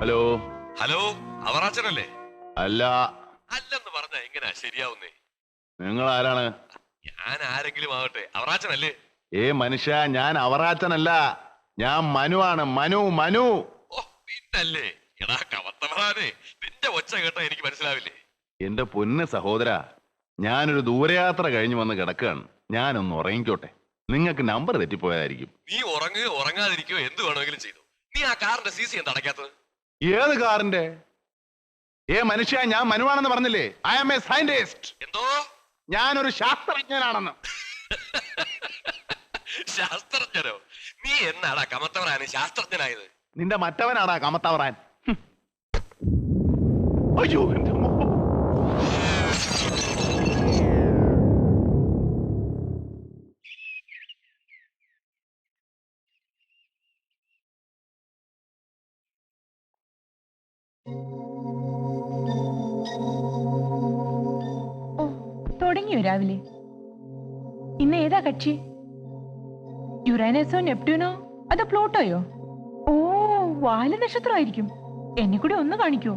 Hello hello, അവറാച്ചനല്ലേ? അല്ല. അല്ലെന്ന് പറഞ്ഞ എങ്ങനെയാ ശരിയാവുന്നേ? നിങ്ങൾ ആരാണ്? ഞാൻ ആരെങ്കിലും ആവട്ടെ, അവറാച്ചനല്ലേ? മനുഷ്യ, ഞാൻ അവറാച്ചനല്ല, ഞാൻ മനുവാണ്. മനു. ഓ പിന്നല്ലേ. എടാ കവത്തവറാനെ, നിന്റെ ഒച്ച കേട്ടാ എനിക്ക് മനസ്സിലാവില്ലേ? എന്റെ പൊന്ന് സഹോദര, ഞാനൊരു ദൂരയാത്ര കഴിഞ്ഞു വന്ന് കിടക്കുകയാണ്. ഞാനൊന്ന് ഉറങ്ങിക്കോട്ടെ. നിങ്ങൾക്ക് നമ്പർ തെറ്റിപ്പോയതായിരിക്കും. നീ ഉറങ്ങാതിരിക്കോ, എന്ത് വേണമെങ്കിലും ചെയ്തു. നീ ആ കാറിന്റെ CC എന്താ അടയ്ക്കാത്തത്? ഏത് കാറിന്റെ? മനുഷ്യ, ഞാൻ മനുവാണെന്ന് പറഞ്ഞില്ലേ? I am a scientist. എന്തോ? ഞാനൊരു ശാസ്ത്രജ്ഞനാണെന്ന്. ശാസ്ത്രജ്ഞനോ? നീ എന്നാടാ കമത്തവറാന് ശാസ്ത്രജ്ഞനായത്? നിന്റെ മറ്റവനാടാ കമത്തവറാൻ. അയ്യോ, എന്റെ അമ്മോ. തുടങ്ങിയോ രാവിലെ? ഇന്ന് ഏതാ കക്ഷി? യുറാനസോ, നെപ്റ്റ്യൂണോ, അതോ പ്ലൂട്ടോയോ? ഓ, വാല് നക്ഷത്രമായിരിക്കും. എന്നെ കൂടി ഒന്ന് കാണിക്കോ?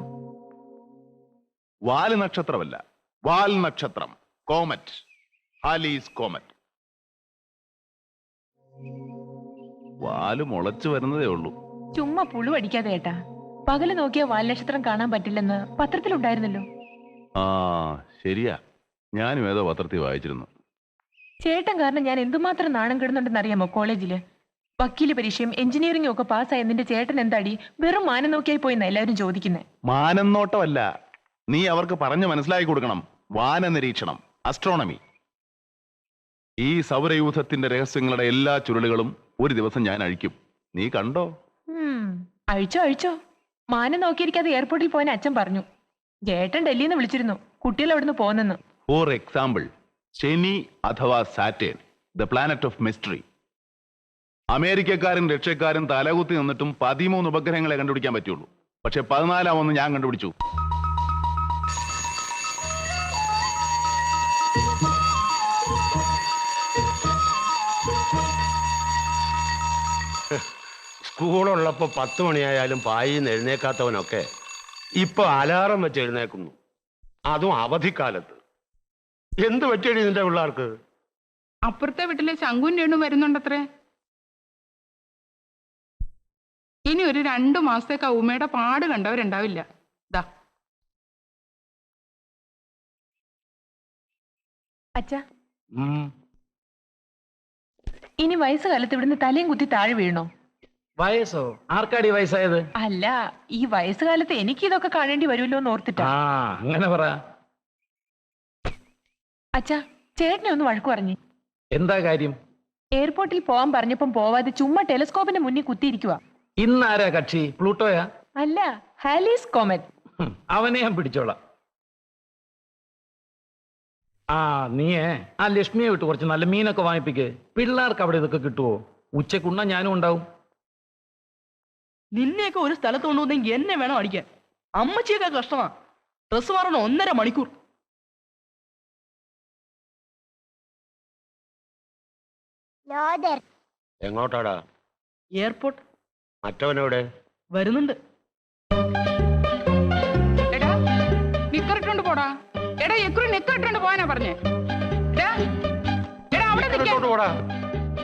വാല് നക്ഷത്രമല്ല, വാൽ നക്ഷത്രം. കോമറ്റ്. Halley's comet. വാല് മുളച്ചു വരുന്നതേ ഉള്ളൂ. ചുമ്മാ പുളു അടിക്കാതെ ഏട്ടാ. പകല് നോക്കിയ വാൽ നക്ഷത്രം കാണാൻ പറ്റില്ലെന്ന് പത്രത്തിലുണ്ടായിരുന്നല്ലോ. ആ ശരിയാ, ഞാനും ഏതോ പത്രത്തിൽ വായിച്ചിരുന്നു. ചേട്ടൻ കാരണം ഞാൻ എന്തുമാത്രം നാണം കിടന്നുണ്ടെന്ന് അറിയാമോ കോളേജില്? വക്കീല് പരീക്ഷയും എഞ്ചിനീയറിംഗും ഒക്കെ പാസ്സായ നിന്റെ ചേട്ടൻ എന്താടി വെറും മാനം നോക്കിയായി പോയിന്ന എല്ലാവരും ചോദിക്കുന്നത്. മാനം നോട്ടമല്ല, നീ അവർക്ക് പറഞ്ഞു മനസ്സിലാക്കി കൊടുക്കണം. വാന നിരീക്ഷണം, അസ്ട്രോണമി. ഈ സൗരയൂഥത്തിന്റെ രഹസ്യങ്ങളുടെ എല്ലാ ചുരുളുകളും ഒരു ദിവസം ഞാൻ അഴിക്കും. നീ കണ്ടോ? അഴിച്ചോ. മാനം നോക്കിയിരിക്കാതെ എയർപോർട്ടിൽ പോയതിന് അച്ഛൻ പറഞ്ഞു. ചേട്ടൻ ഡൽഹിയിൽ നിന്ന് വിളിച്ചിരുന്നു, കുട്ടികൾ അവിടുന്ന് പോന്നെന്ന്. ഫോർ എക്സാമ്പിൾ, ശനി അഥവാ Saturn, the planet of mystery. അമേരിക്കക്കാരും റഷ്യക്കാരും തലകുത്തി നിന്നിട്ടും 13 ഉപഗ്രഹങ്ങളെ കണ്ടുപിടിക്കാൻ പറ്റുള്ളൂ. പക്ഷെ 14 ഞാൻ കണ്ടുപിടിച്ചു. സ്കൂളുള്ളപ്പോൾ 10 മണിയായാലും പായിന്ന് എഴുന്നേക്കാത്തവനൊക്കെ ഇപ്പൊ അലാറം വെച്ച് എഴുന്നേക്കുന്നു, അതും അവധിക്കാലത്ത്. എന്ത് പറ്റിയടി നിന്റെ പിള്ളേർക്ക്? അപ്പുറത്തെ വീട്ടിലെ ശങ്കുവിന്റെ എണ്ണു വരുന്നുണ്ടത്രേ. ഇനി ഒരു 2 മാസത്തേക്ക് ഉമ്മയുടെ പാട് കണ്ടവരുണ്ടാവില്ല. ദാ അച്ഛാ, ഇനി വയസ്സുകാലത്ത് ഇവിടുന്ന് തലയും കുത്തി താഴെ വീഴണോ? വയസ്സോ? ആർക്കാടി വയസ്സായത്? അല്ല, ഈ വയസ്സുകാലത്ത് എനിക്ക് ഇതൊക്കെ കാണേണ്ടി വരുമല്ലോ എന്ന് ഓർത്തിട്ടാ. അങ്ങനെ പറ. അച്ഛാ, ചേട്ടനെ ഒന്ന് വഴക്കു പറഞ്ഞു. എന്താ കാര്യം? എയർപോർട്ടിൽ പോവാൻ പറഞ്ഞപ്പം പോവാതെ ചുമ്മാ ടെലിസ്കോപ്പിന്റെ മുന്നിൽ കുത്തിയിരിക്കുക. ഇന്നാരാ കക്ഷി? പ്ലൂട്ടോയാ? അല്ല, ഹാലീസ് കോമറ്റ്. അവനെ ഞാൻ പിടിച്ചോളാം. നീയേ ആ ലക്ഷ്മിയെ വിട്ട് കുറച്ച് നല്ല മീനൊക്കെ വാങ്ങിപ്പിക്ക്. പിള്ളേർക്ക് അവിടെ ഇതൊക്കെ കിട്ടുവോ? ഉച്ചക്കുണ്ണ ഞാനും ഉണ്ടാവും. നിന്നെയൊക്കെ ഒരു സ്ഥലത്ത് കൊണ്ടുവന്നെങ്കിൽ എന്നെ വേണം അടിക്കാൻ. അമ്മച്ചിയൊക്കെ കഷ്ടമാ. ഡ്രസ് മാറണം 1.5 മണിക്കൂർ. എങ്ങോട്ടാടാ? എയർപോർട്ട്. മറ്റവനോടെ വരുന്നുണ്ട്. എടാ നിക്കറിട്ടോണ്ട് പോടാ. എടാ എക്കുറി നിക്കറിട്ടോണ്ട് പോവാനാ പറഞ്ഞേ. എടാ അവിടെ പോടാ.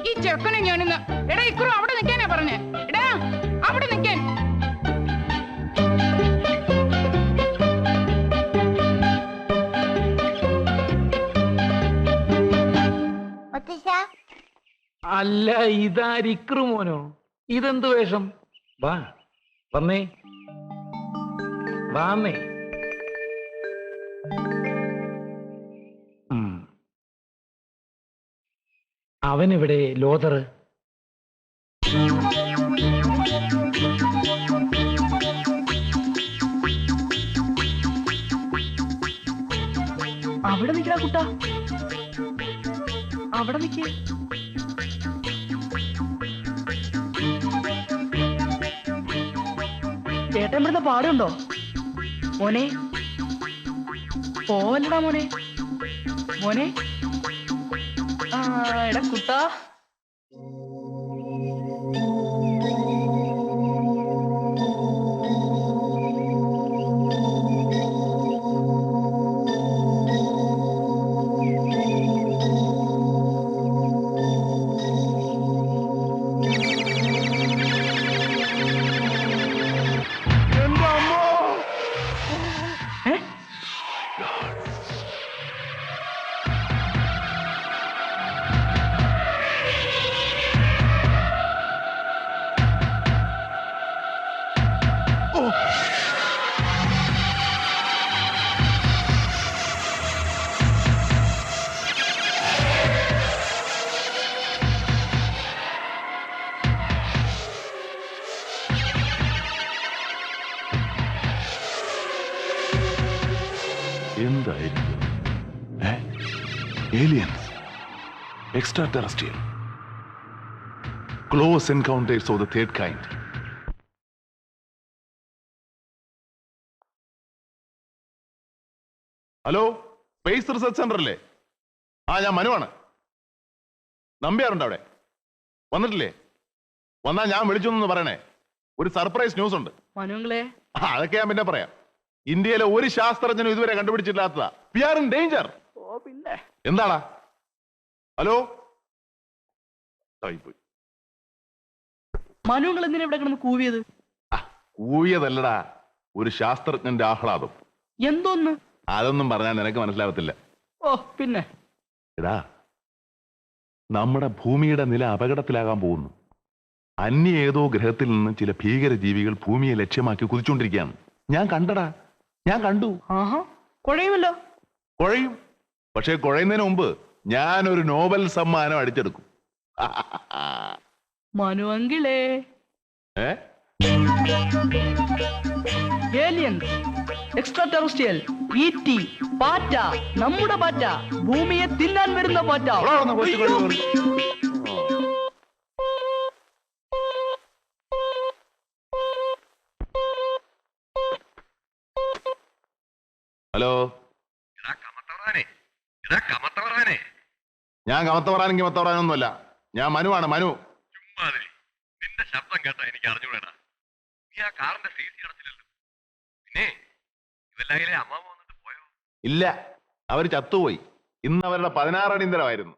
ഈ ചെക്കനെ ഞാനിന്ന്. എടാ ഇക്കുറി അവിടെ നിൽക്കാനാ പറഞ്ഞേ. എടാ അവിടെ നിൽക്കാൻ. അല്ല, ഇതാരിക്രു മോനോ? ഇതെന്ത് വേഷം? വാ വന്നേ. അവനെവിടെ ലോതർ? അവിടെ നിൽക്കണ കുട്ടാ, അവിടെ നിൽക്കേ. ചേട്ടൻ ഇവിടുന്ന് പാടുണ്ടോ മോനെ? പോവല്ലടാ മോനെ. എടാ കുട്ടാ. extraterrestrial. Close encounters of the third kind. Hello, space research centre അല്ലേ? ആ, ഞാൻ മനുവാണ്. നമ്പ്യാറുണ്ട് അവിടെ? വന്നിട്ടില്ലേ? വന്നാ ഞാൻ വിളിച്ചൊന്നു പറയണേ. ഒരു സർപ്രൈസ് ന്യൂസ് ഉണ്ട്. മനുങ്ങളെ അതൊക്കെ ഞാൻ പിന്നെ പറയാം. ഇന്ത്യയിലെ ഒരു ശാസ്ത്രജ്ഞനും ഇതുവരെ കണ്ടുപിടിച്ചിട്ടില്ലാത്തതാ. We are in danger. ഓ പിന്നെ എന്താടാ? ഹലോ, പോയി. മനുങ്ങൾ എന്തിനാ ഇവിടെ കിടന്ന് കൂവിയത്? കൂവിയതല്ലടാ, ഒരു ശാസ്ത്രജ്ഞന്റെ ആഹ്ലാദം. എന്തോന്ന്? അതൊന്നും പറഞ്ഞാൽ നിനക്ക് മനസ്സിലാവത്തില്ല. ഓ പിന്നെ എടാ, നമ്മുടെ ഭൂമിയുടെ നില അപകടത്തിലാകാൻ പോകുന്നു. അന്യ ഏതോ ഗ്രഹത്തിൽ നിന്ന് ചില ഭീകര ജീവികൾ ഭൂമിയെ ലക്ഷ്യമാക്കി കുതിച്ചുകൊണ്ടിരിക്കുകയാണ്. ഞാൻ കണ്ടടാ, ഞാൻ കണ്ടു. ആഹാ, കുഴയുമല്ലോ. കുഴയും. പക്ഷെ കുഴയുന്നതിന് മുമ്പ് ഞാനൊരു നോബൽ സമ്മാനം അടിച്ചെടുക്കും. മനു അങ്കിളേ, ഏ ഏലിയൻസ്, എക്സ്ട്രാ ടെറസ്ട്രിയൽ, ഈറ്റി, പാറ്റ, നമ്മുടെ പാറ്റ, ഭൂമിയെ തിന്നാൻ വരുന്ന പാറ്റ. അവിടെ വന്ന് കൊച്ചു അയ്യോ. കൊഴി. ഹലോ, എടാ കമത്തവറാനെ, എടാ കമത്തവറാനെ. ഞാൻ കമത്തവറാനും കിമത്തവറാനൊന്നുമല്ല. ഞാൻ മനുവാണ്, മനു. ചുമ്മാതിരി. നിന്റെ ശബ്ദം കേട്ടാ എനിക്ക് അറിഞ്ഞൂടാ. നീ ആ കാറിന്റെ സീസി അടച്ചില്ലല്ലോ. പിന്നെ ഇതെല്ലാം അമ്മാവ് വന്നിട്ട് പോയോ? ഇല്ല, അവർ ചത്തുപോയി. ഇന്ന് അവരുടെ 16 അടിയന്തരമായിരുന്നു.